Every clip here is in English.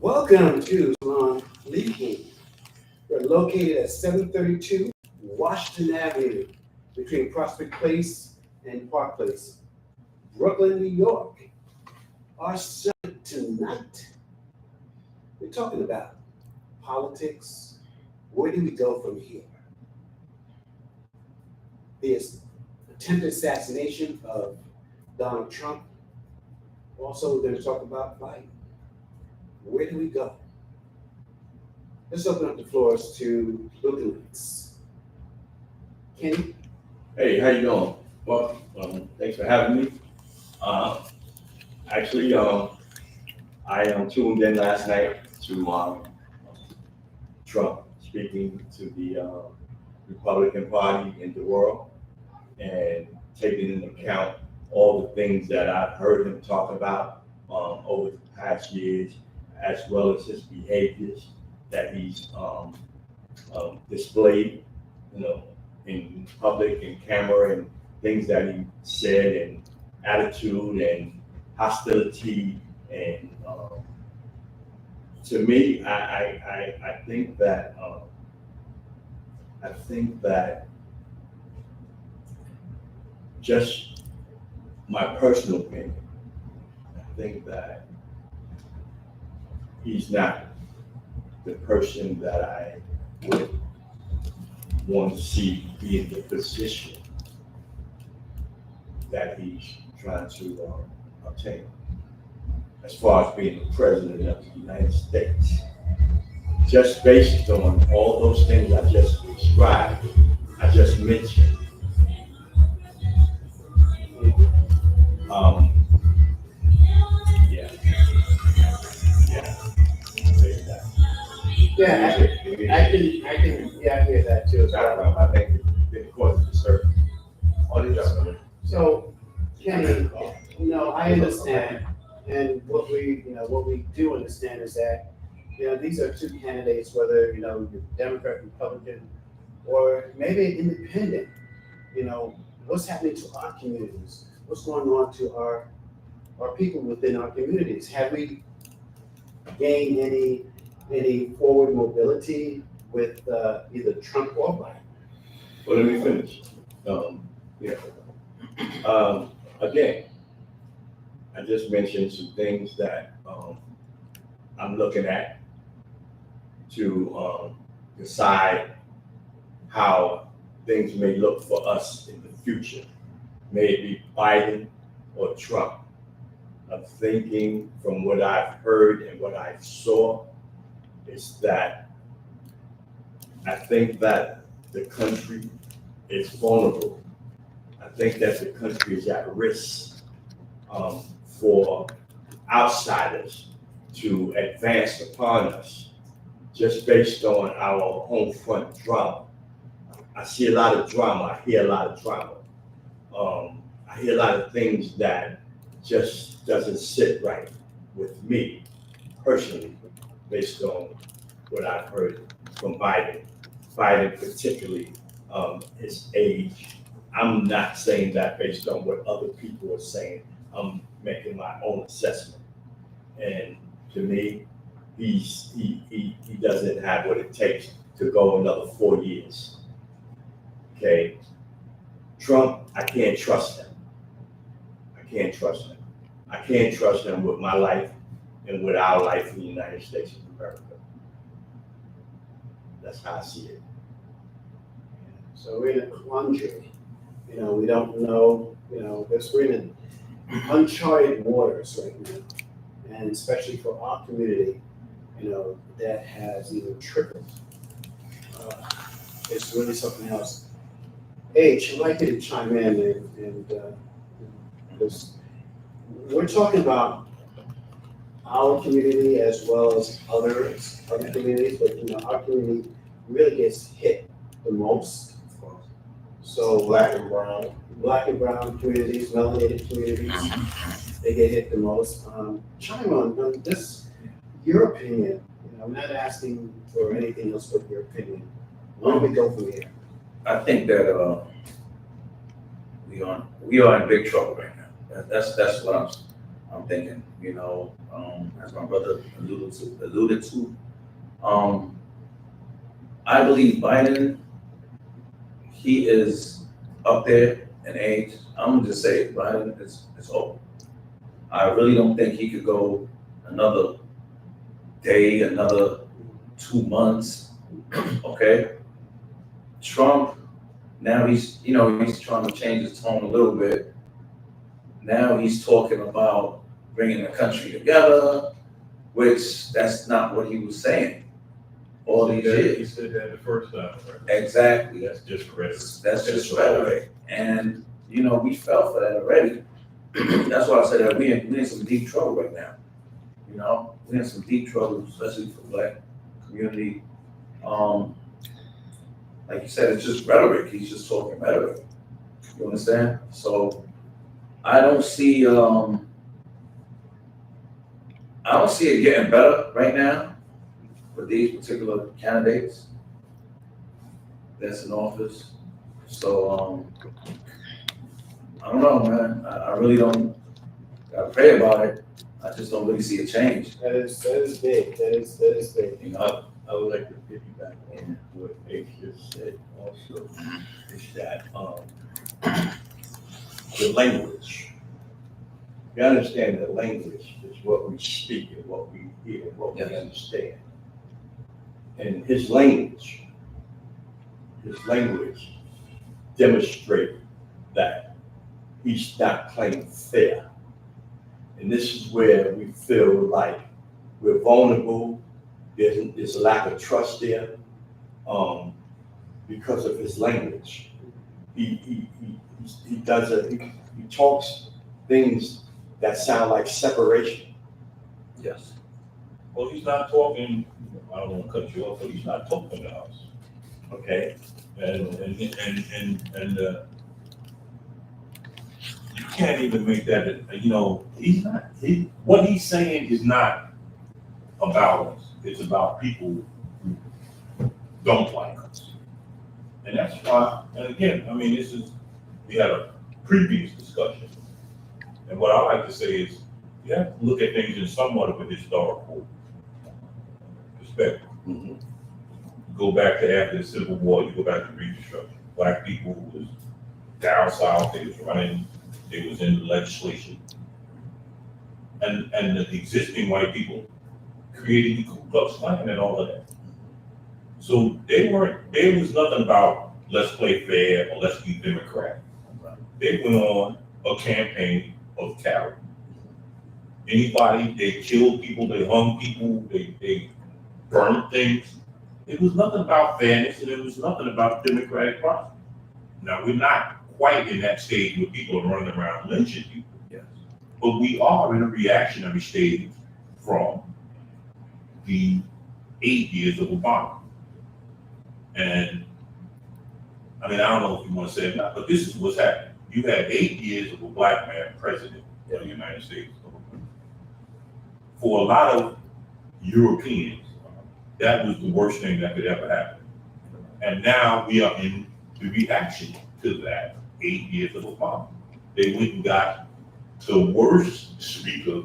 Welcome to Salon LEAHING. We're located at 732 Washington Avenue between Prospect Place and Park Place, Brooklyn, New York. Our subject tonight, we're talking about politics. Where do we go from here? The attempted assassination of Donald Trump. Also, we're going to talk about Biden. Where do we go? Let's open up the floors to Lucas. Kenny? Hey, how you doing? Well, thanks for having me. Actually, I tuned in last night to Trump speaking to the Republican Party in the world and taking into account all the things that I've heard him talk about over the past years, as well as his behaviors that he's displayed, in public and camera, and things that he said, and attitude and hostility. And to me, I think that just my personal opinion, I think that he's not the person that I would want to see be in the position that he's trying to obtain, as far as being the president of the United States. Just based on all those things I just described, I just mentioned. I hear that too. I think it causes disturbance. So, Kenny, I understand, and what we do understand is that, these are two candidates, whether, you're Democrat, Republican, or maybe independent. What's happening to our communities? What's going on to our people within our communities? Have we gained any forward mobility with either Trump or Biden? Well, let me finish. Again, I just mentioned some things that I'm looking at to decide how things may look for us in the future. May it be Biden or Trump. I'm thinking, from what I've heard and what I saw, is that I think that the country is vulnerable. I think that the country is at risk for outsiders to advance upon us, just based on our home front drama. I see a lot of drama. I hear a lot of drama. I hear a lot of things that just doesn't sit right with me personally, based on what I've heard from Biden particularly, his age. I'm not saying that based on what other people are saying. I'm making my own assessment. And to me, he doesn't have what it takes to go another 4 years. Okay. Trump, I can't trust him. I can't trust him with my life and with our life in the United States of America. That's how I see it. So we're in a quandary. We don't know, because we're in uncharted waters right now. And especially for our community, that has even trickled. It's really something else. H, I'd like you to chime in and because we're talking about our community as well as other communities, but our community really gets hit the most. So black and brown communities, melanated communities, they get hit the most. Chime on this, your opinion. I'm not asking for anything else but your opinion. Where do we go from here? I think that we are in big trouble right now. That's what I'm thinking, you know, as my brother alluded to, I believe Biden, he is up there in age. I'm gonna just say Biden is old. I really don't think he could go another day, another 2 months. Okay. Trump, now he's trying to change his tone a little bit. Now he's talking about bringing the country together, which that's not what he was saying all these years. He said that the first time, right? Exactly. That's just rhetoric. That's just rhetoric. And, we fell for that already. That's why I said that we in some deep trouble right now. We're in some deep trouble, especially for the Black community. Like you said, it's just rhetoric. He's just talking rhetoric. You understand? So I don't see it getting better right now with these particular candidates that's in office. So I don't know, man. I really don't. Gotta pray about it. I just don't really see a change. That is big. That is big. I would like to piggyback on what H just said also, is that, the language. You understand that language is what we speak and what we hear, what we understand. And his language demonstrates that he's not playing fair. And this is where we feel like we're vulnerable. There's a lack of trust there, because of his language. He talks things that sound like separation. Yes. Well, he's not talking, I don't want to cut you off, but he's not talking to us. Okay. And you can't even make that, what he's saying is not about us. It's about people who don't like us. And that's why, and again, we had a previous discussion. And what I like to say is, you have to look at things in somewhat of a historical perspective. Mm-hmm. Go back to after the Civil War, you go back to Reconstruction. Black people was down south, they was running, they was in the legislation. And the existing white people created the Ku Klux Klan and all of that. So there was nothing about let's play fair or let's be Democrat. They went on a campaign of terror. Anybody, they killed people, they hung people, they burned things. It was nothing about fairness and it was nothing about democratic process. Now, we're not quite in that stage where people are running around lynching people. Yes. But we are in a reactionary stage from the 8 years of Obama. And I don't know if you want to say it or not, but this is what's happening. You had 8 years of a black man president of the United States. For a lot of Europeans, that was the worst thing that could ever happen. And now we are in the reaction to that 8 years of Obama. They went and got the worst speaker,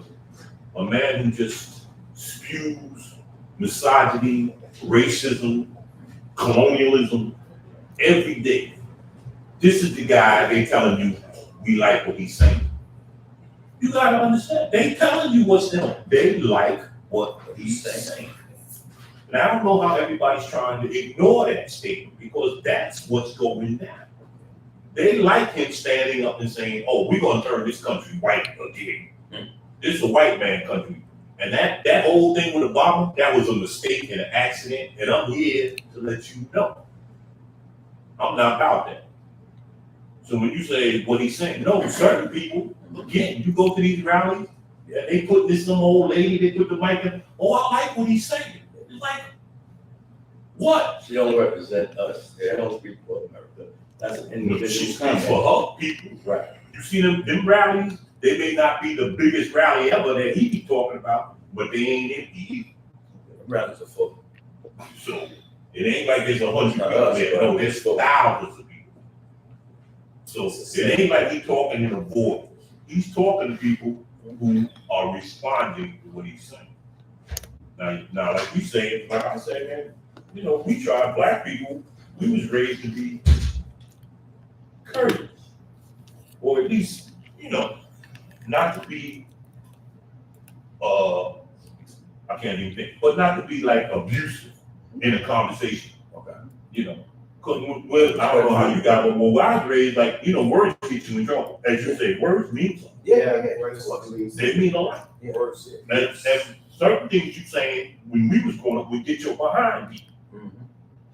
a man who just spews misogyny, racism, colonialism every day. This is the guy they telling you we like what he's saying. You gotta understand, they telling you what's in it. They like what he's saying. And I don't know how everybody's trying to ignore that statement because that's what's going down. They like him standing up and saying, oh, we're gonna turn this country white again. This is a white man country. And that whole thing with Obama, that was a mistake and an accident, and I'm here to let you know. I'm not about that. So when you say what he's saying, no, certain people, again, you go to these rallies, yeah, they put this some old lady, they put the mic in, oh, I like what he's saying. It's like, what? She don't represent us. They don't speak for America. That's an individual She speaks comment. for her people. Right. You see them rallies, they may not be the biggest rally ever that he be talking about, but they ain't empty either. Rallies are full. So it ain't like there's 100 people us, there. right? No, there's thousands of people. So it ain't like he's talking in a voice. He's talking to people who are responding to what he's saying. Now, like you say, like I said, man, you know, we tried, black people, we was raised to be courteous, or at least, you know, not to be, I can't even think, but not to be like abusive in a conversation. Okay. You know, cause I don't know how you got, but when I was raised, like, you know, words get you in trouble. As you say, words mean something. They mean a lot. Yeah. And certain things you saying when we was growing up would get your behind beat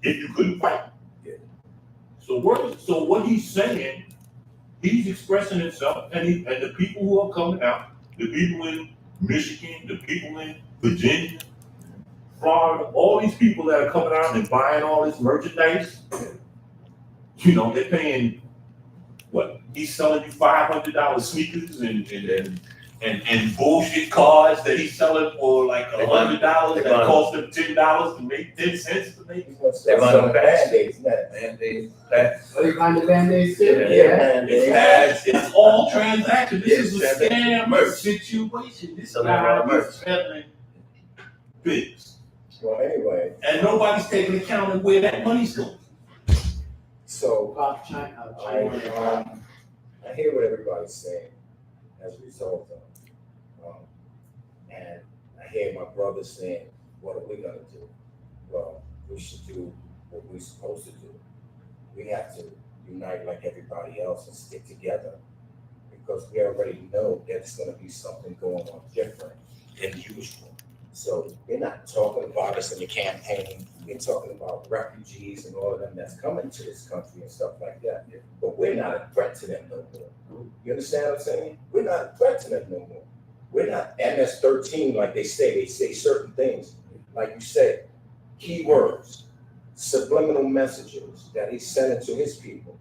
if you couldn't fight. Yeah. So what he's saying, he's expressing himself, and the people who are coming out, the people in Michigan, the people in Virginia, Florida, all these people that are coming out and buying all this merchandise, you know, they're paying what? He's selling you $500 sneakers and bullshit cards that he's selling for like $100 that cost him $10 to make 10 cents to make. They're buying Band-Aids next. Band-Aids, patch. Are you buying the Band-Aids too? It's all transaction. This is a scam Merch. situation. This Selling a lot of guy merch. is peddling bigs. Well, anyway, And nobody's taking account of where that money's going. so China. I hear what everybody's saying as a result of, and I hear my brother saying, what are we gonna do? Well, we should do what we're supposed to do. We have to unite like everybody else and stick together, because we already know there's gonna be something going on different than usual. So we're not talking about this in the campaign, we're talking about refugees and all of them that's coming to this country and stuff like that. But we're not a threat to them no more. You understand what I'm saying? We're not a threat to them no more. We're not MS-13 like they say certain things. Like you said, keywords, subliminal messages that he's sending to his people.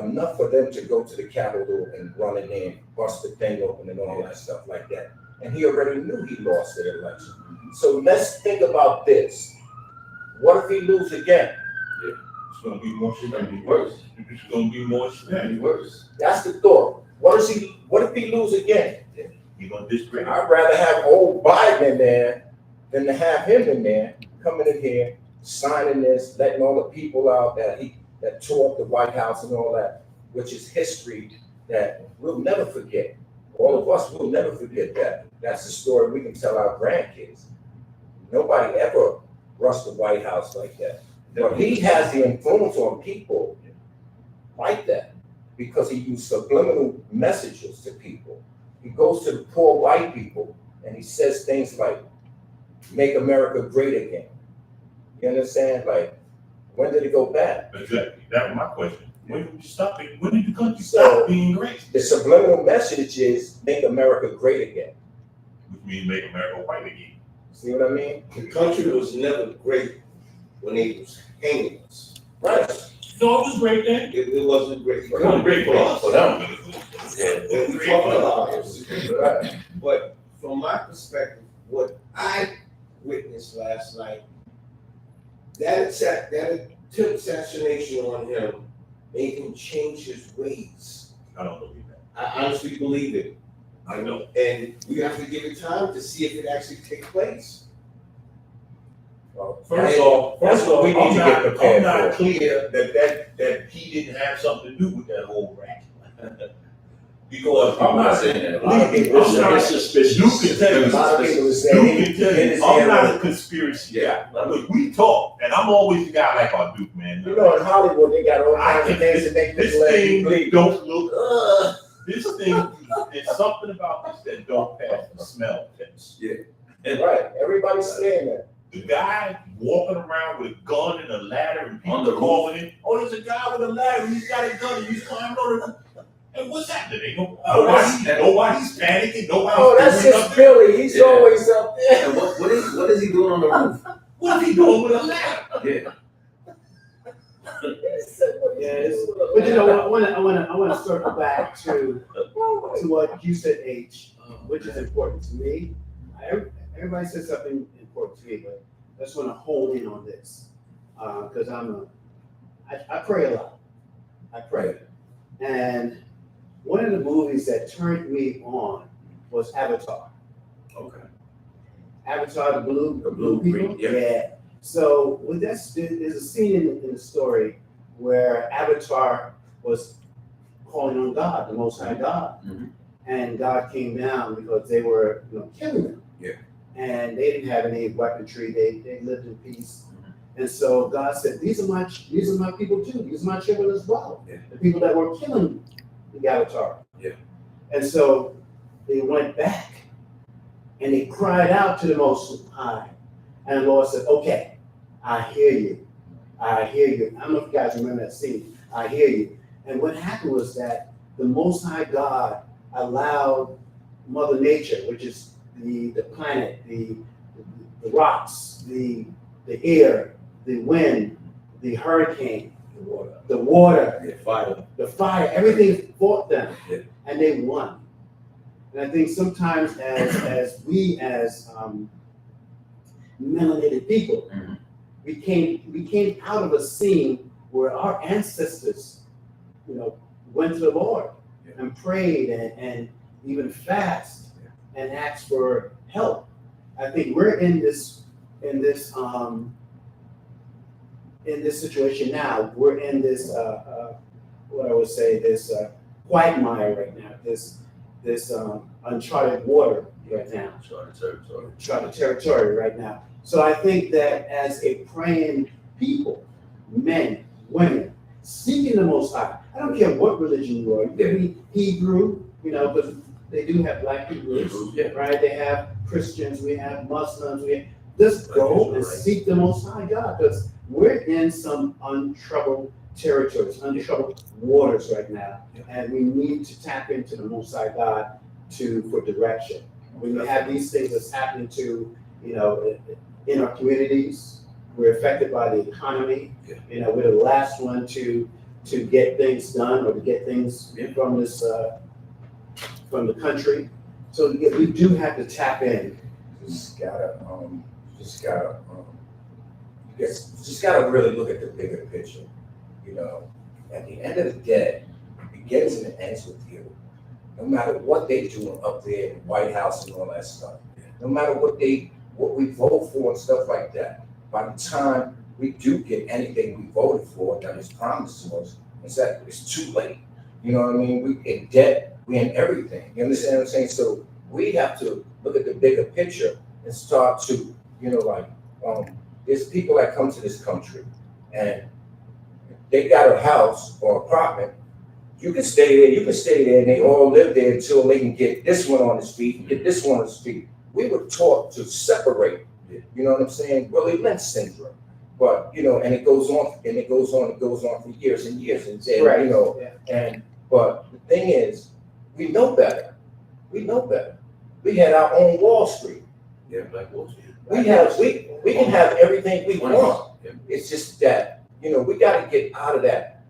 Enough for them to go to the Capitol and run in there and bust the thing open and all that stuff like that. And he already knew he lost the election. So let's think about this. What if he loses again? It's gonna be more shit. It's gonna be worse. It's gonna be more It's gonna be shit. worse. That's the thought. What if he loses again? You're gonna discredit. I'd rather have old Biden in there than to have him in there, coming in here, signing this, letting all the people out that tore up the White House and all that, which is history that we'll never forget. All of us will never forget that. That's the story we can tell our grandkids. Nobody ever rushed the White House like that. But he has the influence on people like that because he used subliminal messages to people. He goes to the poor white people and he says things like, make America great again. You understand? Like, when did it go bad? Exactly. That was my question. When did you stop it? When did the country So- stop being great? The subliminal message is make America great again. Which means make America white again. See what I mean? The country was never great when they was hanging us. Right. No, it was great then. It wasn't great It for was them. great for us. For them. When we talk about this. Right. But from my perspective, what I witnessed last night, that attempt assassination on him made him change his ways. I don't believe that. I honestly believe it. I know. And we have to give it time to see if it actually takes place. Well, First off, we need to get I'm prepared not for it. clear that he didn't have something to do with that whole racket. Because I'm not saying that. A lot of people I'm not suspicious. You can tell A me. lot of people are You saying can tell in his me. I'm ear, not a conspiracy guy. Look, we talk, and I'm always the guy like our Duke, man. you know, in Hollywood, they got all kinds of things that make This people let you thing bleed. don't look. This thing, there's something about this that don't pass the smell test. Right, everybody's saying that. The guy walking around with a gun and a ladder and On people the roof. calling it, oh, there's a guy with a ladder, he's got a gun, and he's climbing on it. And what's happening? Nobody's panicking, nobody's Oh, that's doing just nothing. Billy, he's Yeah. always up there. And what is he doing on the roof? What is he doing with a ladder? Yeah. But you know, I want to circle back to what you said, H, which is important to me. Everybody said something important to me, but I just want to hone in on this because I pray a lot. I pray, and one of the movies that turned me on was Avatar. Okay. Avatar, the blue green, people? yeah. So with that, there's a scene in the story where Avatar was calling on God, the Most High God. Mhm. And God came down because they were, killing them. Yeah. And they didn't have any weaponry. They lived in peace. And so God said, these are my people too. These are my children as well. Yeah. The people that were killing the Avatar. Yeah. And so they went back and they cried out to the Most High. And the Lord said, okay, I hear you. I hear you. I don't know if you guys remember that scene. I hear you. And what happened was that the Most High God allowed Mother Nature, which is the planet, the rocks, the air, the wind, the hurricane, the water, the fire, everything fought them, and they won. And I think sometimes as melanated people, we came out of a scene where our ancestors, went to the Lord and prayed and even fast and asked for help. I think we're in this situation now. We're in this what I would say, this quagmire right now, this uncharted water right now. Uncharted territory right now. So I think that as a praying people, men, women, seeking the Most High, I don't care what religion you are. You can be Hebrew, but they do have black Hebrews, right? They have Christians, we have Muslims, just go and seek the Most High God, because we're in some untroubled territories, untroubled waters right now, and we need to tap into the Most High God for direction. When you have these things that's happening to, in our communities, we're affected by the economy. We're the last one to get things done or to get things from this from the country. So we do have to tap in. Just gotta really look at the bigger picture. At the end of the day, it begins and it ends with you. No matter what they do up there in the White House and all that stuff, no matter what we vote for and stuff like that, by the time we do get anything we voted for that is promised to us, it's too late. You know what I mean? We in debt, we in everything. You understand what I'm saying? So we have to look at the bigger picture and start to, there's people that come to this country and they got a house or apartment. You can stay there, and they all live there until they can get this one on his feet, get this one on his feet. We were taught to separate, you know what I'm saying? Willie Lynch syndrome. But, and it goes on for years and years. And then, Right. But the thing is, we know better. We had our own Wall Street. Black Wall Street. We can have everything we want. It's just that, we got to get out of that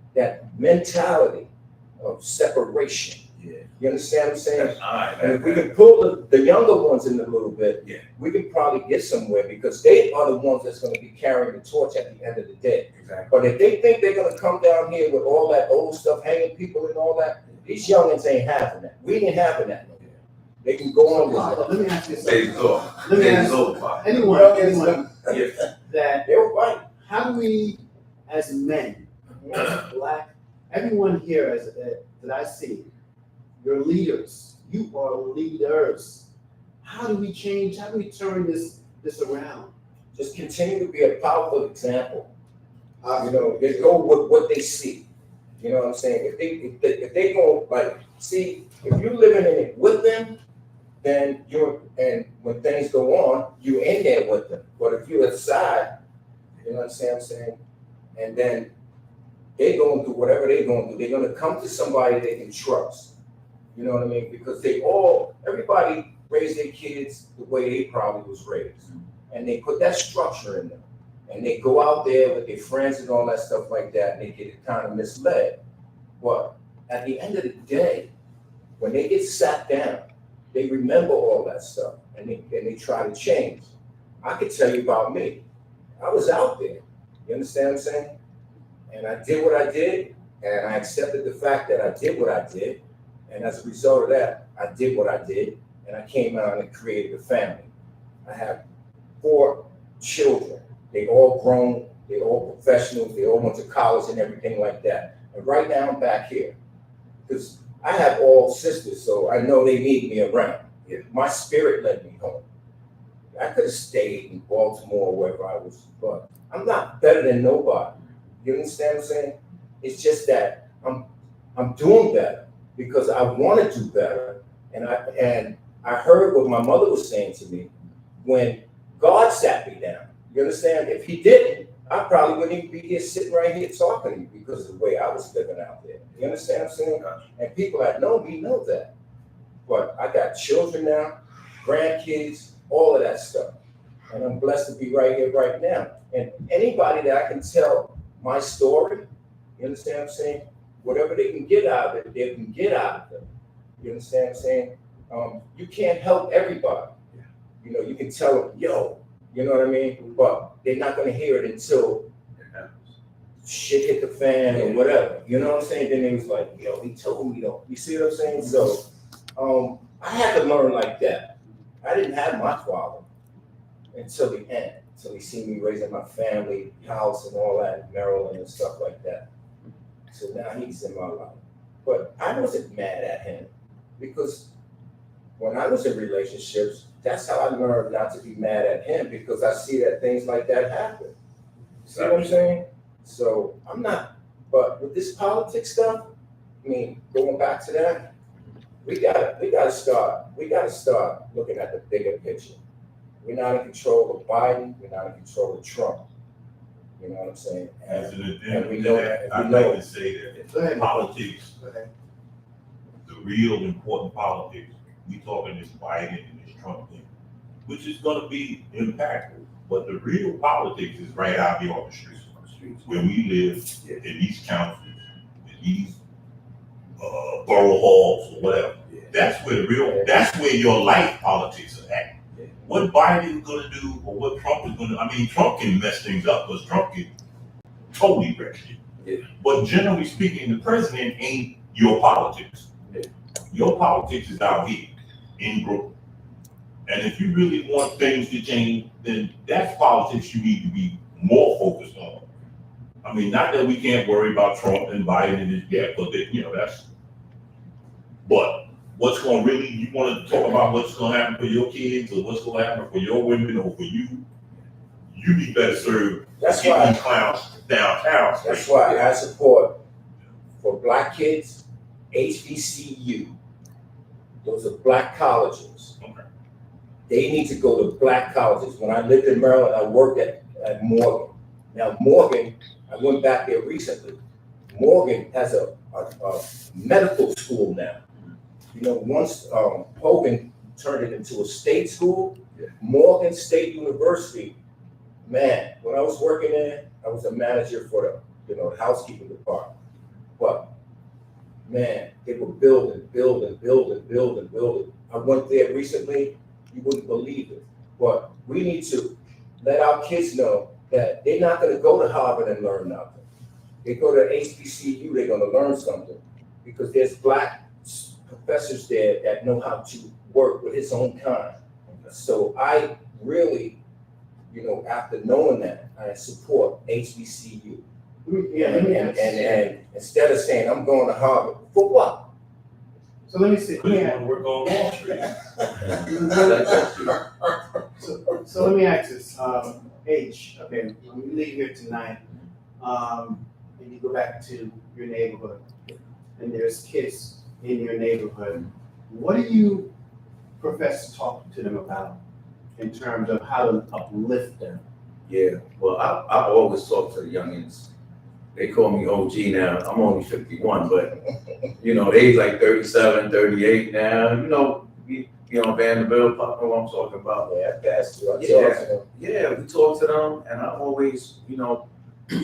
mentality of separation. You understand what I'm saying? And if we can pull the younger ones in a little bit, we can probably get somewhere, because they are the ones that's going to be carrying the torch at the end of the day. Exactly. But if they think they're going to come down here with all that old stuff, hanging people and all that, these youngins ain't having that. We ain't having that. They can go on with Let me ask you Days something. off. Let me Days ask off. anyone that They were right. how do we, as men, black, everyone here that I see, you're leaders. You are leaders. How do we change? How do we turn this around? Just continue to be a powerful example. They go with what they see. You know what I'm saying? If they go see, if you're living in it with them, then and when things go on, you're in there with them. But if you're aside, you know what I'm saying? And then they're going to do whatever they're going to do. They're going to come to somebody they can trust. You know what I mean? Because everybody raised their kids the way they probably was raised. And they put that structure in them. And they go out there with their friends and all that stuff like that, and they get kind of misled. But at the end of the day, when they get sat down, they remember all that stuff, and they try to change. I can tell you about me. I was out there. You understand what I'm saying? And I did what I did, and I accepted the fact that I did what I did. And as a result of that, I did what I did, and I came out and created a family. I have 4 children. They all grown, they all professionals, they all went to college and everything like that. And right now I'm back here because I have all sisters, so I know they need me around. My spirit led me home. I could have stayed in Baltimore or wherever I was, but I'm not better than nobody. You understand what I'm saying? It's just that I'm doing better because I want to do better. And I heard what my mother was saying to me when God sat me down. You understand? If he didn't, I probably wouldn't even be here sitting right here talking to you because of the way I was living out there. You understand what I'm saying? And people that know me know that. But I got children now, grandkids, all of that stuff. And I'm blessed to be right here right now. And anybody that I can tell my story, you understand what I'm saying? Whatever they can get out of it, they can get out of it. You understand what I'm saying? You can't help everybody. You know, you can tell them, yo, you know what I mean? But they're not going to hear it until shit hit the fan or whatever. You know what I'm saying? Then they was like, yo, he told me though. You see what I'm saying? So I had to learn like that. I didn't have my father until the end, until he seen me raising my family, house and all that in Maryland and stuff like that. So now he's in my life. But I wasn't mad at him because when I was in relationships, that's how I learned not to be mad at him because I see that things like that happen. See what I'm saying? So I'm not, but with this politics stuff, I mean, going back to that, we gotta start looking at the bigger picture. We're not in control of Biden, we're not in control of Trump. You know what I'm saying? As an and addendum we to know that, that. I'd We know like to say that Go ahead. politics, Go ahead. the real important politics, we talking this Biden and this Trump thing, which is gonna be impactful. But the real politics is right out here on the streets where we live, in these counties, in these borough halls or whatever. That's where your life politics are at. What Biden is gonna do or what Trump is gonna, I mean, Trump can mess things up because Trump can totally wreck it. But generally speaking, the president ain't your politics. Your politics is out here in Brooklyn. And if you really want things to change, then that's politics you need to be more focused on. I mean, not that we can't worry about Trump and Biden and this, but that's. But what's going to really, you want to talk about what's going to happen for your kids or what's going to happen for your women or for you, you be better served. That's getting why these clowns downtown. That's why I support for black kids, HBCU. Those are black colleges. Okay. They need to go to black colleges. When I lived in Maryland, I worked at Morgan. Now Morgan, I went back there recently. Morgan has a medical school now. You know, once Hogan turned it into a state school, Morgan State University, man, when I was working there, I was a manager for the housekeeping department. But man, they were building. I went there recently, you wouldn't believe it. But we need to let our kids know that they're not gonna go to Harvard and learn nothing. They go to HBCU, they're gonna learn something because there's black professors there that know how to work with his own kind. So I really, after knowing that, I support HBCU. And instead of saying I'm going to Harvard, for what? So let me see. Because you want to work on Wall Street. So let me ask this. H, okay, when you leave here tonight, and you go back to your neighborhood, and there's kids in your neighborhood, what do you profess to talk to them about in terms of how to uplift them? Yeah, well, I always talk to the youngins. They call me OG now. I'm only 51, but they like 37, 38 now. Vanderbilt, know what I'm talking about. Yeah, that's true. Yeah, we talk to them, and I always,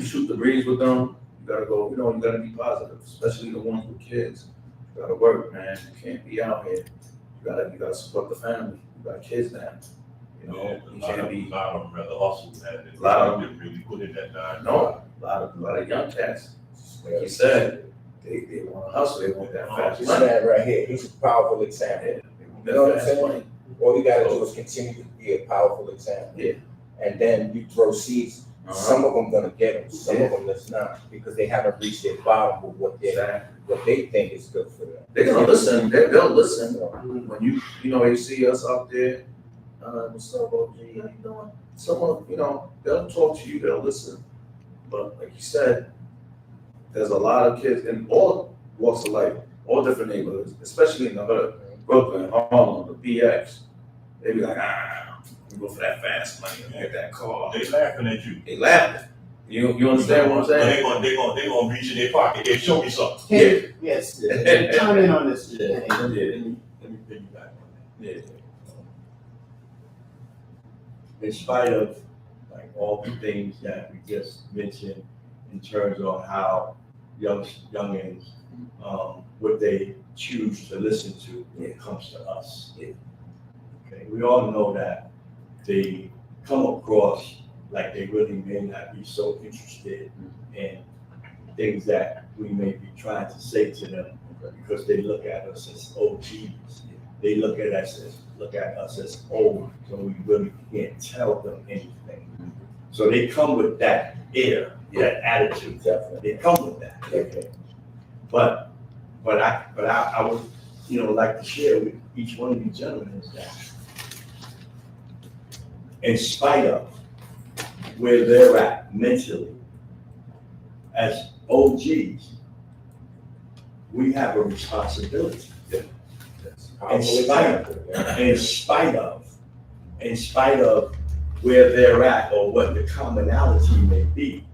shoot the breeze with them. You gotta go, you gotta be positive, especially the ones with kids. You gotta work, man. You can't be out here. You gotta support the family. You got kids now. You can't be. A lot of them rather hustle than A lot of them really put in that time. No, a lot of young cats. Like you said, they want to hustle. They want that fast This money. man right here, he's a powerful example. They You know what I'm That's saying? funny. All you gotta do is continue to be a powerful example. Yeah. And then you throw seeds. Some of them gonna get them, some of them that's not, because they haven't reached their bottom of what they think is good for them. They're gonna listen, they'll listen. So, When you see us out there, what's up, OG, how you doing? Someone, they'll talk to you, they'll listen. But like you said, there's a lot of kids in all walks of life, all different neighborhoods, especially in the hood, Brooklyn, Harlem, the BX. They be like, we go for that fast money and get that car. They laughing at you. They laughing. You understand what I'm saying? They gonna reach in their pocket. Hey, show me something. Yeah. Yes, chime in on this. Let me piggyback on that. Yeah. In spite of like all the things that we just mentioned in terms of how youngins, what they choose to listen to when it comes to us. Yeah. Okay, we all know that they come across like they really may not be so interested in things that we may be trying to say to them because they look at us as OGs. They look at us as old, so we really can't tell them anything. So they come with that air, that attitude. definitely. They come with that. Okay. But I would, like to share with each one of you gentlemen is that in spite of where they're at mentally, as OGs, we have a responsibility. In spite of where they're at or what the commonality may be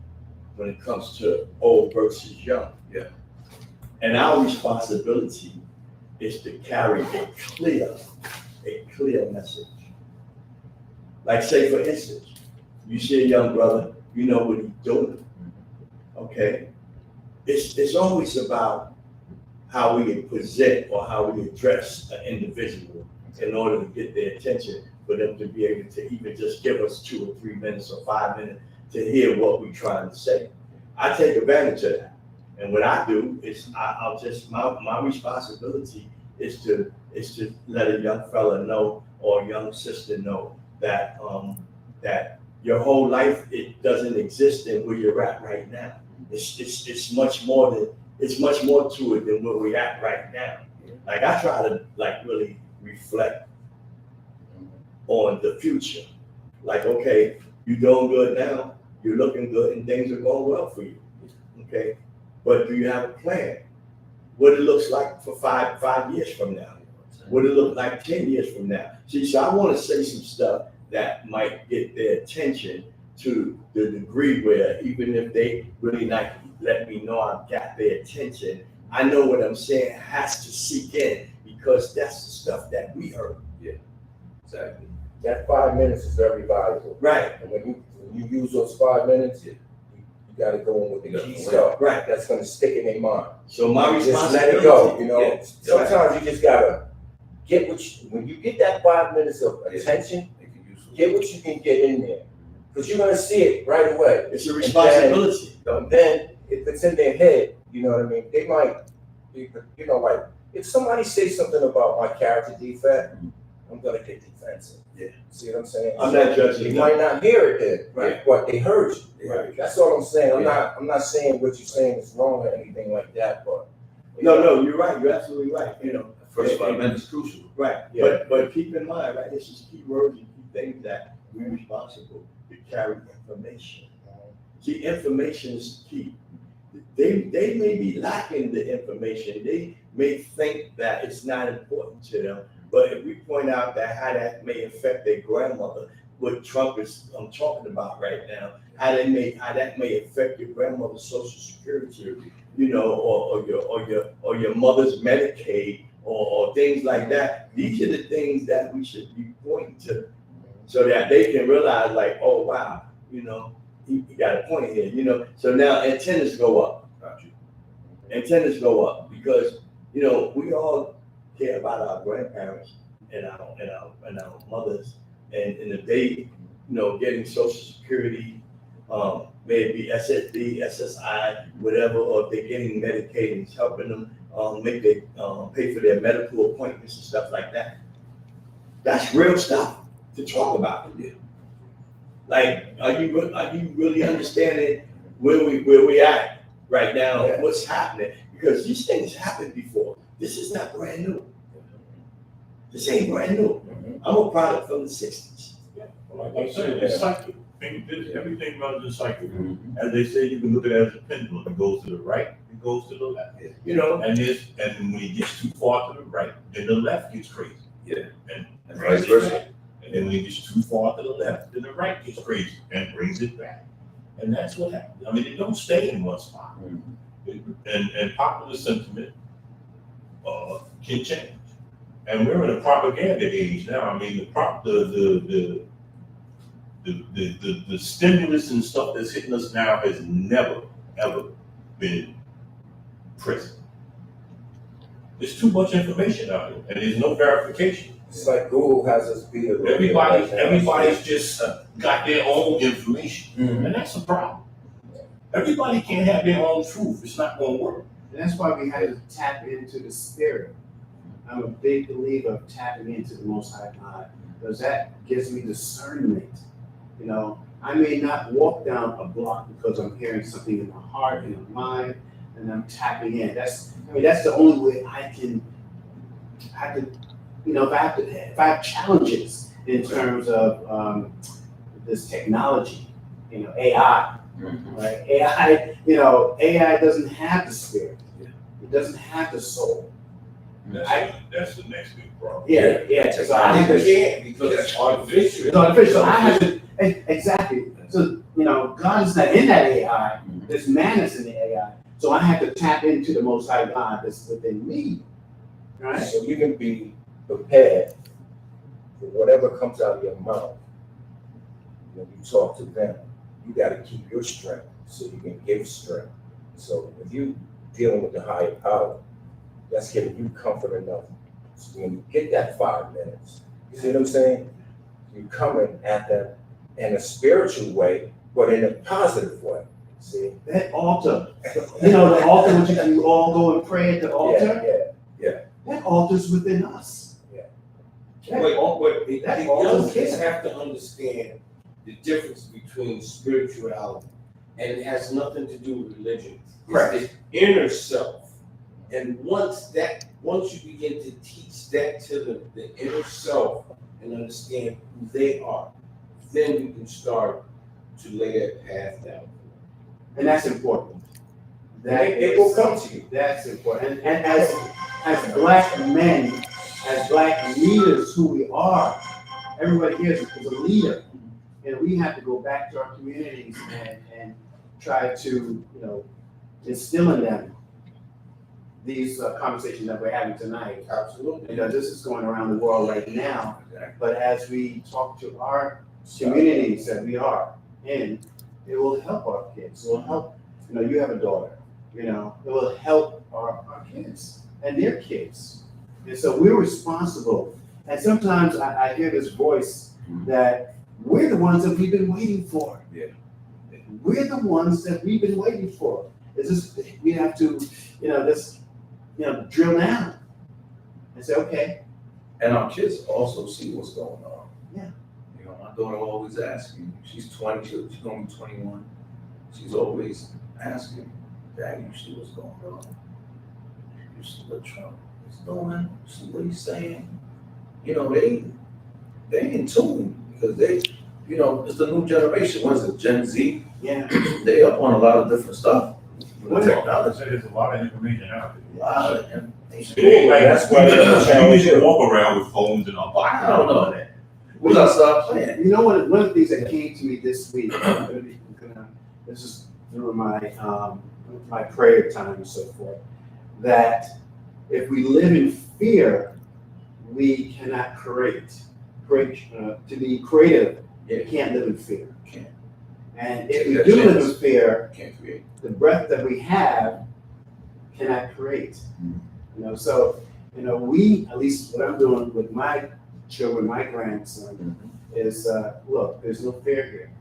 when it comes to old versus young. Yeah. And our responsibility is to carry a clear message. Like say for instance, you see a young brother, you know what he's doing. Okay? It's always about how we present or how we address an individual in order to get their attention, for them to be able to even just give us 2 or 3 minutes or 5 minutes to hear what we're trying to say. I take advantage of that. And what I do is I'll just, my responsibility is to let a young fella know or a young sister know that that your whole life, it doesn't exist in where you're at right now. It's much more to it than where we're at right now. Like I try to really reflect on the future. Like, okay, you're doing good now, you're looking good and things are going well for you. Okay. But do you have a plan? What it looks like for five years from now? What it look like 10 years from now? See, so I want to say some stuff that might get their attention to the degree where even if they really not let me know I've got their attention, I know what I'm saying has to seep in because that's the stuff that we heard. Yeah, exactly. That 5 minutes is very valuable. Right. And when you use those 5 minutes, you gotta go in with the key stuff. Right. That's gonna stick in their mind. So my Just responsibility. let it go, you know? Yeah. Sometimes you just gotta get when you get that 5 minutes of attention, get what you can get in there. Because you're gonna see it right away. It's a responsibility. And then if it's in their head, you know what I mean? They might, like, if somebody says something about my character defect, I'm gonna get defensive. Yeah. See what I'm saying? I'm not judging You you. might not hear it then, Right. but they heard you. Right. That's all I'm saying. Yeah. I'm not saying what you're saying is wrong or anything like that, but. No, you're right. You're absolutely right. First 5 minutes is crucial. Right. Yeah. But keep in mind, right, this is key words and key things that we're responsible to carry information. See, information is key. They may be lacking the information. They may think that it's not important to them. But if we point out that how that may affect their grandmother, what Trump is talking about right now, how that may affect your grandmother's Social Security, or your mother's Medicaid, or things like that. These are the things that we should be pointing to, so that they can realize, like, oh wow, he got a point here, So now antennas go up. Antennas go up because we all care about our grandparents and our mothers, and if they getting Social Security, maybe SSD, SSI, whatever, or if they're getting Medicaid and it's helping them pay for their medical appointments and stuff like that. That's real stuff to talk about. Like, are you really understanding where we at right now, Yeah. what's happening? Because these things happened before. This is not brand new. This ain't brand new. I'm a product from the 60s. Like I said, it's cycle. Everything runs in cycle. As they say, you can look at it as a pendulum. It goes to the right, it goes to the left. You know, And when it gets too far to the right, then the left gets crazy. Yeah. And And brings vice it versa. back. And then when it gets too far to the left, then the right gets crazy and brings it back. And that's what happens. I mean, it don't stay in one spot. And popular sentiment can change. And we're in a propaganda age now. I mean, the stimulus and stuff that's hitting us now has never, ever been present. There's too much information out there, and there's no verification. It's like Google has us beat it. Everybody's just got their own information, and that's a problem. Everybody can't have their own truth. It's not going to work. And that's why we had to tap into the spirit. I'm a big believer of tapping into the Most High God, because that gives me discernment. You know, I may not walk down a block because I'm hearing something in my heart and my mind, and I'm tapping in. That's the only way I can, you know, if I have challenges in terms of this technology, you know, AI, right? AI doesn't have the spirit. It doesn't have the soul. That's the next big problem. Yeah. So I have to, can't, because it's artificial. it's artificial. I have to, exactly. So, you know, God is not in that AI. There's man that's in the AI. So I have to tap into the Most High God that's within me, right? So you can be prepared for whatever comes out of your mouth. When you talk to them, you got to keep your strength so you can give strength. So if you dealing with the higher power, that's giving you comfort enough. So when you get that 5 minutes, you see what I'm saying? You're coming at them in a spiritual way, but in a positive way. See? That altar, you know, the altar which you all go and pray at the altar. Yeah. That altar's within us. Yeah. But the That's young all kids it is. have to understand the difference between spirituality, and it has nothing to do with religion. It's the inner self. And once you begin to teach that to the inner self and understand who they are, then you can start to lay that path down. And that's important. It will come to you. That's important. And as black men, as black leaders who we are, everybody here is a leader. And we have to go back to our communities and try to, you know, instill in them these conversations that we're having tonight. Absolutely. You know, this is going around the world right now, but as we talk to our communities that we are in, it will help our kids. It will help, you know, you have a daughter, you know, it will help our kids and their kids. And so we're responsible. And sometimes I hear this voice that we're the ones that we've been waiting for. Yeah. We're the ones that we've been waiting for. It's just, we have to, you know, just, you know, drill down and say, okay. And our kids also see what's going on. Yeah. You know, my daughter always asks me, she's 20, she's going to be 21. She's always asking, Dad, you see what's going on? You see what Trump is doing? You see what he's saying? You know, they in tune because they, you know, it's the new generation. What is it, Gen Z? Yeah. They up on a lot of different stuff with the technology. There's a lot of information out there. A lot of information. That's why you can walk around with phones and all. I don't know that. We gotta stop playing. You know what? One of the things that came to me this week, this is through my prayer time and so forth, that if we live in fear, we cannot create. To be creative, you can't live in fear. Can't. And if we do live in fear, Can't create. the breath that we have cannot create. You know, so, you know, we, at least what I'm doing with my children, my grandson, is, look, there's no fear here.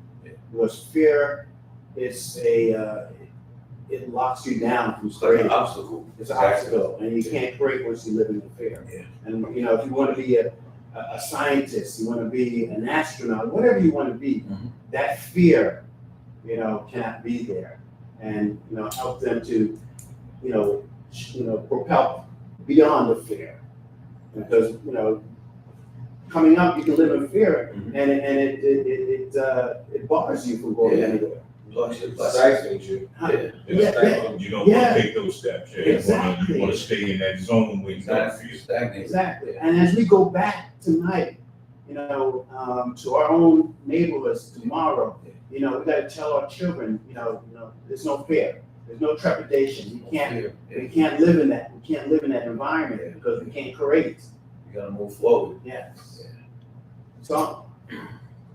Because fear is it locks you down from It's like an creating. obstacle. It's an obstacle, and you can't create once you live in the fear. Yeah. And, you know, if you want to be a a scientist, you want to be an astronaut, whatever you want to be, Mhm. that fear, cannot be there. And, help them to, propel beyond the fear. Because, coming up, you can live in fear, Mhm. and it bars you from going Yeah. anywhere. Plus, It plus, stifles you. yeah, You don't want Yeah. to take those steps. You Exactly. want to stay in that zone where you don't feel. stagnate. Exactly. And as we go back tonight, to our own neighborhoods tomorrow, we got to tell our children, there's no fear, there's no trepidation. We can't live in that. We can't live in that environment because we can't create. You gotta move forward. Yes. So,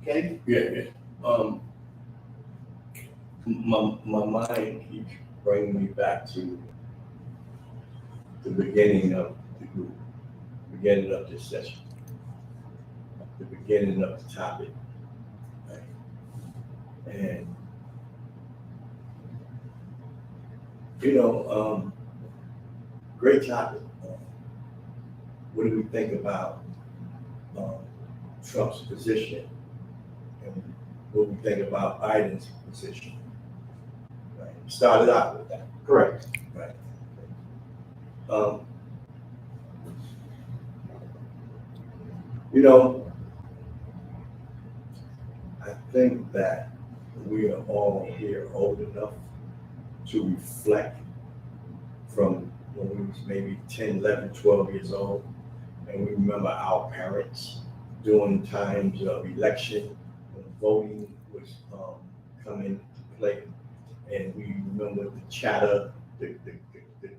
okay. Yeah. My mind keeps bringing me back to the beginning of the group, beginning of this session, the beginning of the topic. Right? And, great topic. What do we think about Trump's position? And what we think about Biden's position? Right? Started out with that. Correct. Right. I think that we are all here old enough to reflect from when we was maybe 10, 11, 12 years old. And we remember our parents during times of election, when voting was coming to play. And we remember the chatter, the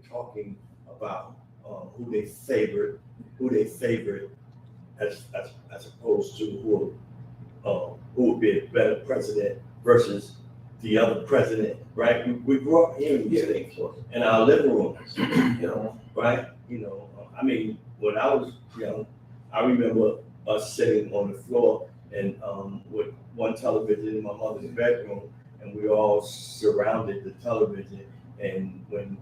talking about who they favored as opposed to who would be a better president versus the other president, right? We grew up hearing these things in our living rooms, right? When I was young, I remember us sitting on the floor and with one television in my mother's bedroom, and we all surrounded the television. And when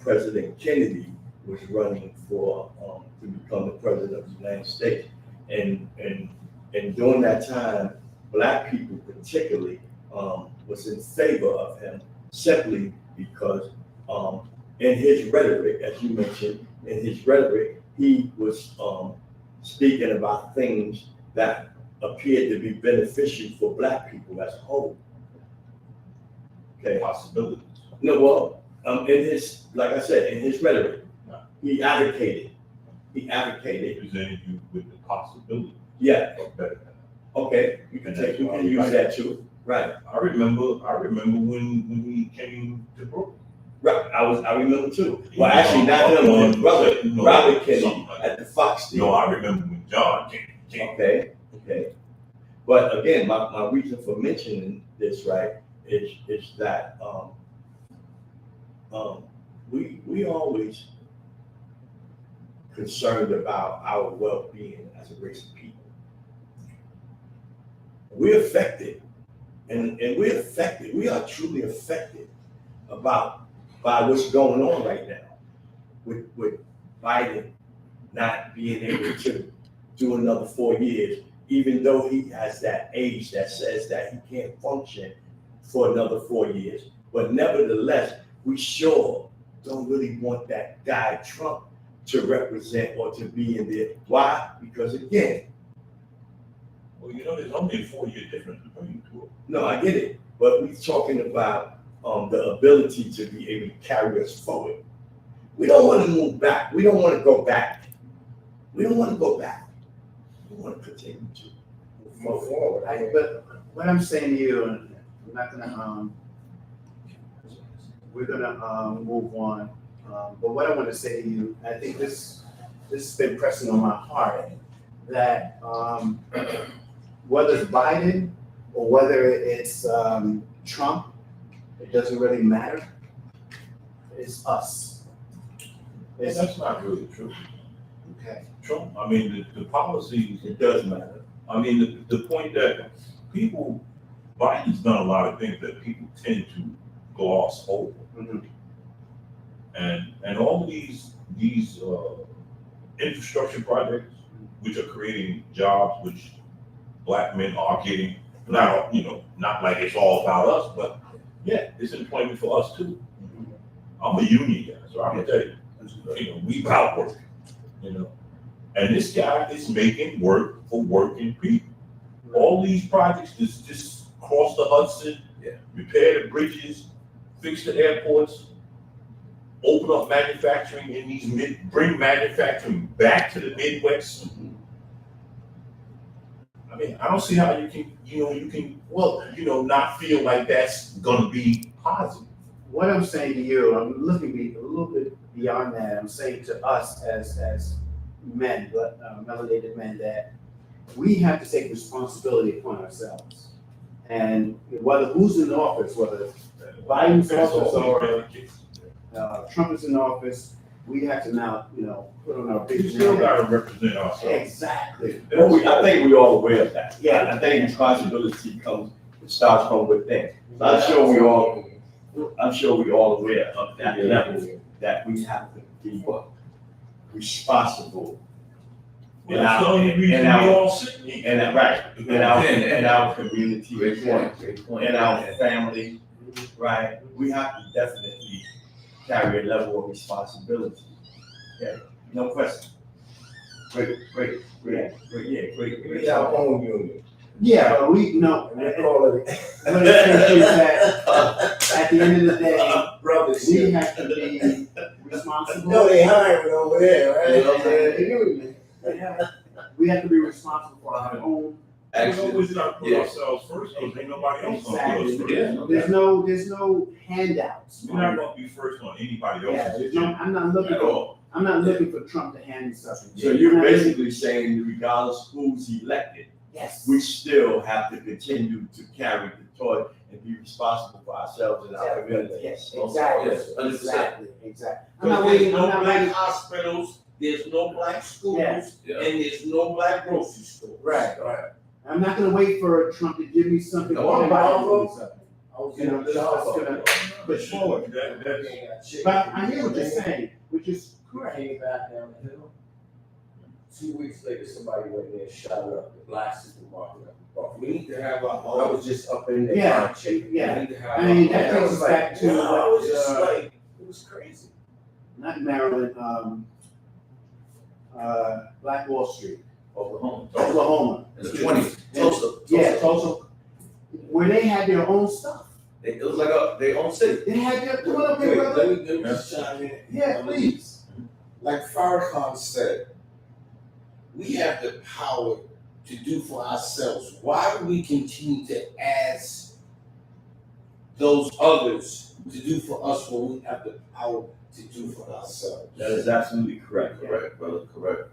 President Kennedy was running for to become the president of the United States, and during that time, Black people particularly was in favor of him simply because in his rhetoric, as you mentioned, he was speaking about things that appeared to be beneficial for Black people as a whole. Okay. Possibilities. No, well, like I said, in his rhetoric, he advocated. Presented you with the possibility Yeah. of better. Okay. You can use that too. Right. I remember when he came to Brooklyn. Right. I remember too. Well, actually, not him. His brother, Robert Kennedy, at the Fox Theater. No, I remember when John came. Okay. But again, my reason for mentioning this, right, is that we always concerned about our well-being as a race of people. We're affected, and we're affected. We are truly affected by what's going on right now with Biden not being able to do another 4 years, even though he has that age that says that he can't function for another 4 years. But nevertheless, we sure don't really want that guy Trump to represent or to be in there. Why? Because again, Well, there's only a 4-year difference between the two. no, I get it, but we're talking about the ability to be able to carry us forward. We don't want to move back. We don't want to go back. We want to continue to Move forward. But what I'm saying to you, and I'm not gonna, we're gonna move on. But what I want to say to you, I think this has been pressing on my heart, that whether it's Biden or whether it's Trump, it doesn't really matter. It's us. That's not really true. Okay. Trump, the policies, it does matter. The point that Biden's done a lot of things that people tend to gloss over. Mhm. And all these infrastructure projects, which are creating jobs which black men are getting. Now, not like it's all about us, but yeah, it's employment for us too. I'm a union guy, so I'm gonna tell you, we about work, and this guy is making work for working people. All these projects just cross the Hudson, repair the bridges, fix the airports, open up manufacturing in these bring manufacturing back to the Midwest. I mean, I don't see how you can, not feel like that's gonna be positive. What I'm saying to you, I'm looking a little bit beyond that. I'm saying to us as men, melanated men, that we have to take responsibility upon ourselves. And whether who's in office, whether Biden's office or Trump is in office, we have to now, put on our big. We still gotta represent ourselves. Exactly. I think we're all aware of that. Yeah. I think responsibility starts from within. I'm sure we all aware of that level, that we have to be responsible. Well, that's the only reason we all sit here. In our community, Great point. in our family, right? We have to definitely carry a level of responsibility. Okay, no question. Great. We our own union. Yeah, but we We call it. what I'm saying is that at the end of the day, Brothers. we have to be responsible. No, they hiring over there, right? You know what I'm saying? We have to be responsible for our own. We always gotta put ourselves first, because ain't nobody else gonna put us Exactly. first. There's no handouts. We're not gonna be first on anybody Yeah, else's there's no, agenda I'm not looking at for, all. I'm not looking for Trump to hand me something. So you're basically saying, regardless who's elected, Yes. we still have to continue to carry the torch and be responsible for ourselves and our community. Yes, exactly, Yes, 100%. exactly. I'm Because not there's waiting, I'm no not black waiting. hospitals, there's no black schools, Yeah. and there's no black grocery stores. Right. I'm not gonna wait for Trump to give me something. Come or on, Biden to give Marvel. me something. I was You know, in this is gonna push forward. But I hear what you're saying, which is correct. Came back down the hill. 2 weeks later, somebody went in there and shot up the black supermarket up the block. We need to have our I own. was just up in there. Yeah, checking. yeah. We need to have I mean, our that own. takes us back to I was just what, like, it was crazy. not Maryland, Black Wall Street, Oklahoma. Oklahoma. In the 20s. Yeah, Tulsa, where they had their own stuff. It was like their own city. They had their, come up here, Wait, brother. let me just chime in. Yeah, please. Like Farrakhan said, we have the power to do for ourselves. Why do we continue to ask those others to do for us when we have the power to do for ourselves? That is absolutely correct. Correct, brother, correct.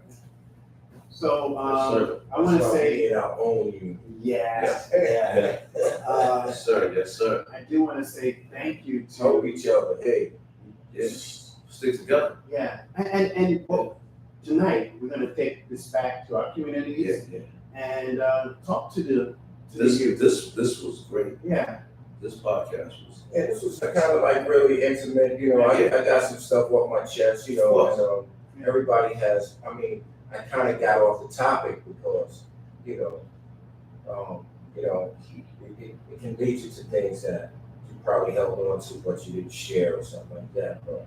So, Sir. I wanna That's why we say, need our own union. yes, Yeah. yes. Yes, sir. I do wanna say thank you Help to, each other, hey. Yes, stick together. yeah, and well, tonight, we're gonna take this back to our communities and, talk to the youth. This was great. Yeah, This podcast was. And this was kind of like really intimate, I got some stuff off my chest, and everybody has, I kind of got off the topic because, it can lead you to things that you probably held on to, but you didn't share or something like that, but.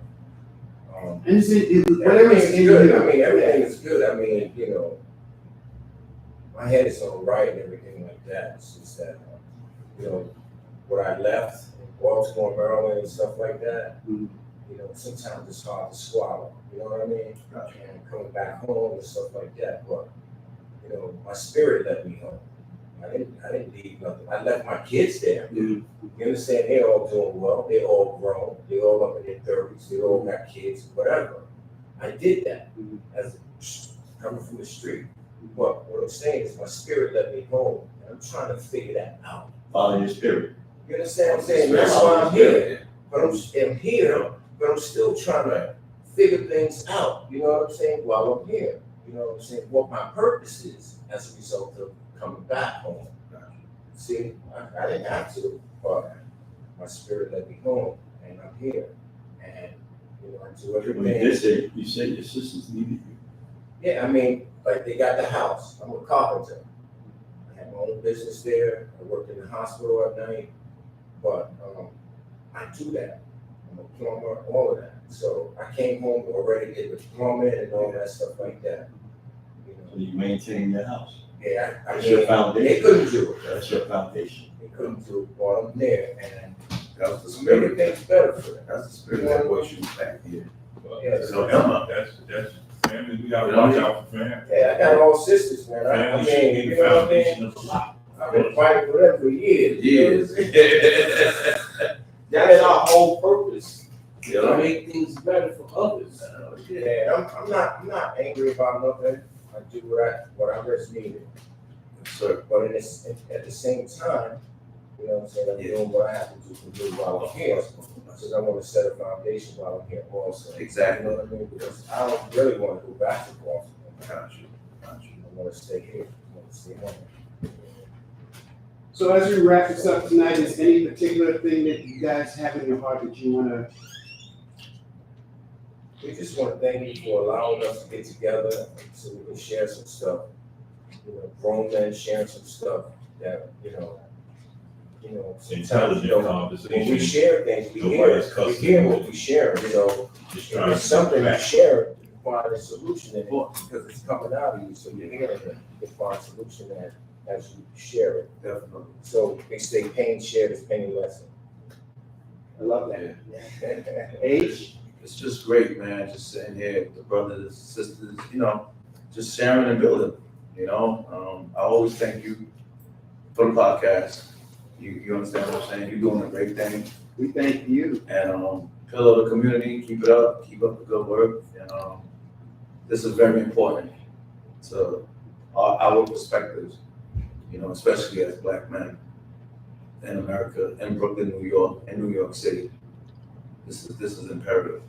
and whatever is in good. you. Everything is good. My head is on right and everything like that. It's just that, what I left in Baltimore, Maryland, and stuff like that. Mhm. Sometimes it's hard to swallow. You know what I mean? And coming back home and stuff like that. But my spirit let me home. I didn't leave nothing. I left my kids there. Mhm. You understand? They're all doing well. They're all grown. They're all up in their 30s. They all got kids, whatever. I did that as coming from the street. But what I'm saying is my spirit let me home. And I'm trying to figure that out. Follow your spirit. You understand what I'm saying? That's why I'm here. But I'm here, but I'm still trying to figure things out. You know what I'm saying? While I'm here. You know what I'm saying? What my purpose is as a result of coming back home. See, I didn't have to, but my spirit let me home, and I'm here. And I do When you everything. did say, you said your sisters needed you. Yeah, I mean, like they got the house. I'm a carpenter. I have my own business there. I work in the hospital at night, but I do that. I'm a plumber, all of that. So I came home already did the plumbing and all that stuff like that. You know, So you maintain your house. yeah, I That's your mean, foundation. they couldn't do it. That's your foundation. They couldn't do it while I'm there, and That was the spirit. everything's better for them. That's the spirit that brought you back here. Yeah, So Emma, That's family, we gotta watch out for family. Yeah, I got all sisters, man. I Family should mean, be you the know what I mean? foundation of a lot. I've been fighting for them for years. years. That is our whole purpose, You to know? make things better for others. Yeah, I'm not angry about nothing. I do what I just needed. Sir, But at the same time, you know what I'm saying, I'm doing what I have to do for me while I'm here. Because I want to set a foundation while I'm here also. Exactly. You know what I mean? Because I don't really want to go back to Boston. got you, got you. I want to stay here. I want to stay home. So as we wrap this up tonight, is any particular thing that you guys have in your heart that you wanna? We just want to thank you for allowing us to get together so we can share some stuff. You know, grown men sharing some stuff that, you know, sometimes, you Intelligent know, when we conversation, share things, we Nobody's hear cussing. what we share, you know. just If trying there's to. something you back. share, you can find a solution in it because it's coming out of you, so you're hearing it. You can find a solution that as you share it. Definitely. So they say pain shared is pain lessened. I love that. H? It's just great, man, just sitting here with the brothers, sisters, you know, just sharing and building, you know. I always thank you for the podcast. You understand what I'm saying? You're doing a great thing. We thank you. And pillar the community, keep it up, keep up the good work. And this is very important to our perspectives, you know, especially as Black men in America, in Brooklyn, New York, and New York City. This is imperative.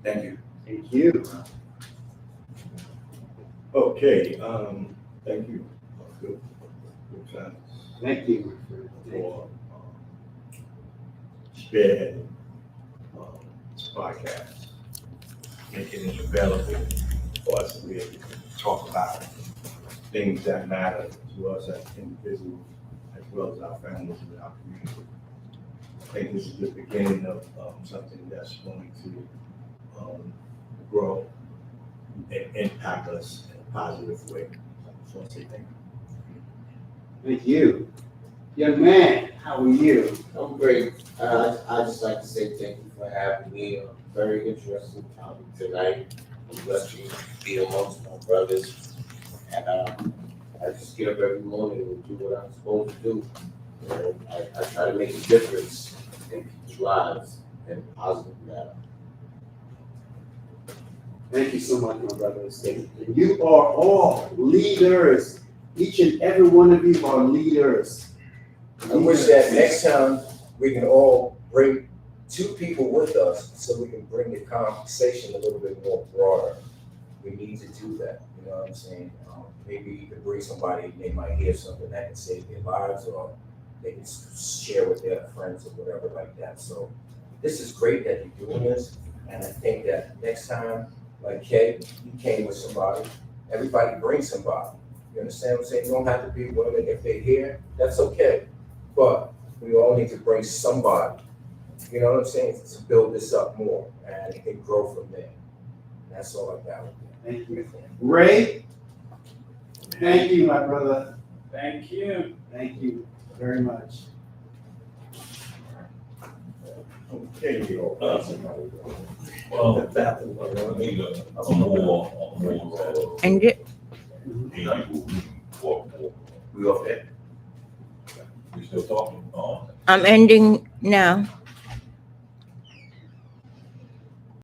Thank you. Thank you. Okay, thank you. Good time Thank you. for spearheading this podcast, making it available for us to be able to talk about things that matter to us as individuals, as well as our families and our community. I think this is the beginning of something that's going to grow and impact us in a positive way. So I want to say thank you. Thank you. Young man, how are you? I'm great. I just like to say thank you for having me. A very interesting topic tonight. I'm blessed to be amongst my brothers. And I just get up every morning and do what I'm supposed to do. You know, I try to make a difference in people's lives in a positive manner. Thank you so much, my brothers. You are all leaders. Each and every one of you are leaders. I wish that next time we can all bring two people with us so we can bring the conversation a little bit more broader. We need to do that, you know what I'm saying? Maybe you can bring somebody, they might hear something that can save their lives, or they can share with their friends or whatever like that. So this is great that you're doing this, and I think that next time, like Kay, you came with somebody, everybody brings somebody. You understand what I'm saying? You don't have to be women if they're here, that's okay. But we all need to bring somebody, you know what I'm saying, to build this up more, and it can grow from there. And that's all I got. Thank you. Ray, thank you, my brother. Thank you. Thank you very much. Okay, Well, I need a more, And it, We off there? we still talking, I'm ending now.